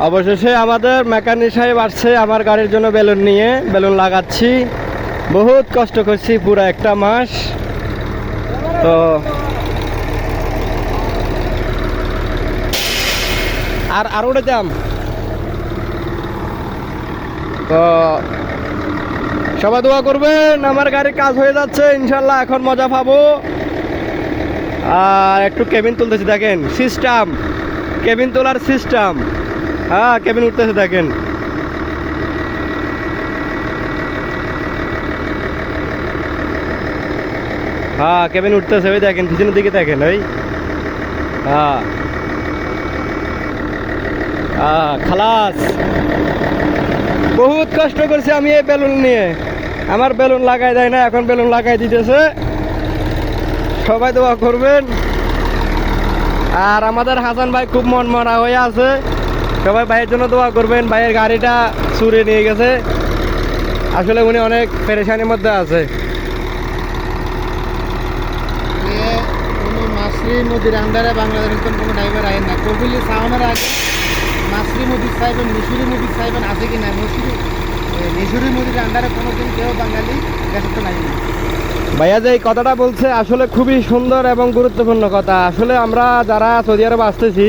অবশেষে আমাদের মেকানিক সাহেব আসছে আমার গাড়ির জন্য বেলুন নিয়ে। বেলুন লাগাচ্ছি, বহুত কষ্ট করছি পুরো একটা মাস। তো আর উঠে যাম। তো সবাই দোয়া করবেন, আমার গাড়ির কাজ হয়ে যাচ্ছে ইনশাল্লাহ, এখন মজা পাবো। আর একটু কেবিন তুলতেছি, দেখেন সিস্টেম, কেবিন তোলার সিস্টেম। হ্যাঁ, কেবিন উঠতেছে দেখেন। হ্যাঁ, কেবিন উঠতেছে, ওই দেখেন পিছনের দিকে দেখেন, ওই হ্যাঁ হ্যাঁ খালাস। বহুত কষ্ট করছি আমি এই বেলুন নিয়ে, আমার বেলুন লাগাই দেয় না, এখন বেলুন লাগাই দিতেছে। সবাই দোয়া করবেন। আর আমাদের হাসান ভাই খুব মন মরা হয়ে আছে, সবাই ভাইয়ের জন্য দোয়া করবেন। ভাইয়ের গাড়িটা চুরি নিয়ে গেছে, আসলে উনি অনেক পেরেশানির মধ্যে আছে। মাসরি মোদির আন্ডারে বাংলাদেশের কোনো ড্রাইভার আইন না। কপিলি সাউনের আগে মাসরি মোদির সাহেবেন, মিশরি মোদির সাহেবেন আছে কি না? মিশরি মোদির আন্ডারে কোনোদিন কেউ বাঙালি দেশে নাই না। ভাইয়া যে এই কথাটা বলছে আসলে খুবই সুন্দর এবং গুরুত্বপূর্ণ কথা। আসলে আমরা যারা সৌদি আরবে আসতেছি,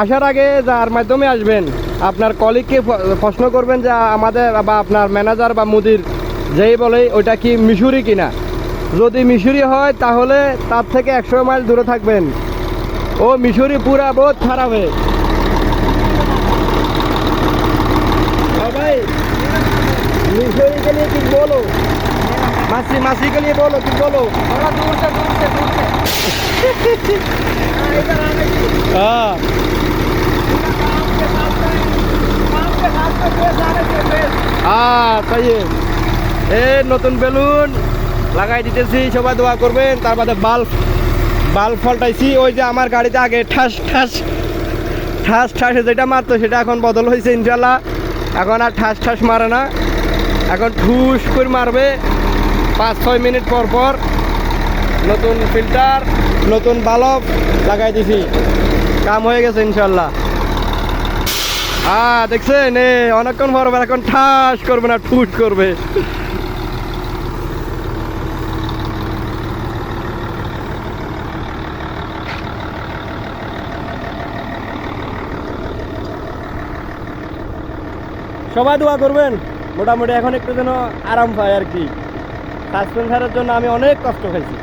আসার আগে যার মাধ্যমে আসবেন আপনার কলিগকে প্রশ্ন করবেন যে আমাদের বা আপনার ম্যানেজার বা মুদির যেই বলে ওইটা কি মিশরি কিনা। যদি মিশরি হয় তাহলে তার থেকে 100 মাইল দূরে থাকবেন। ও মিশরি পুরা বহুত খারাপ है। भाई मिशोरी के लिए कुछ बोलो, मासी मासी के लिए बोलो, कुछ बोलो। थोड़ा दूर से इधर आने की। हाँ काम के साथ में पेश आने के पेश। তাই এ নতুন বেলুন লাগাই দিতেছি, সবাই দোয়া করবেন। তার বাদে বাল্ব পাল্টাইছি। ওই যে আমার গাড়িতে আগে ঠাস ঠাসে যেটা মারতো সেটা এখন বদল হয়েছে ইনশাল্লাহ। এখন আর ঠাস মারে না, এখন ঠুস করে মারবে 5-6 মিনিট পর। নতুন ফিল্টার, নতুন বাল্ব লাগাই দিছি, কাম হয়ে গেছে ইনশাল্লাহ। দেখছেন অনেকক্ষণ পর এখন ঠাস করবে না, ঠুস করবে। সবাই দোয়া করবেন, মোটামুটি এখন একটু যেন আরাম পায় আর কি। সাসপেন্সারের জন্য আমি অনেক কষ্ট খাইছি।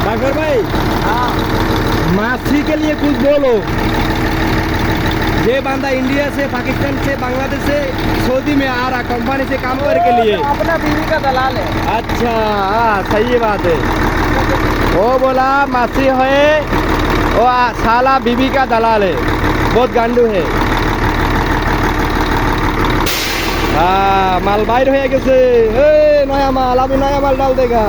बागर भाई, मासी के लिए कुछ बोलो। ये बंदा इंडिया से, पाकिस्तान से, बांग्लादेश से सऊदी में आ रहा कंपनी से काम करने के लिए। अपना बीवी का दलाल है। अच्छा हाँ, सही बात है। वो बोला मासी है, वो साला बीबी का दलाल है, बहुत गांडू है। हाँ, माल বাইর হয়ে গেছে। নয়া মাল, अभी नया माल डाल देगा।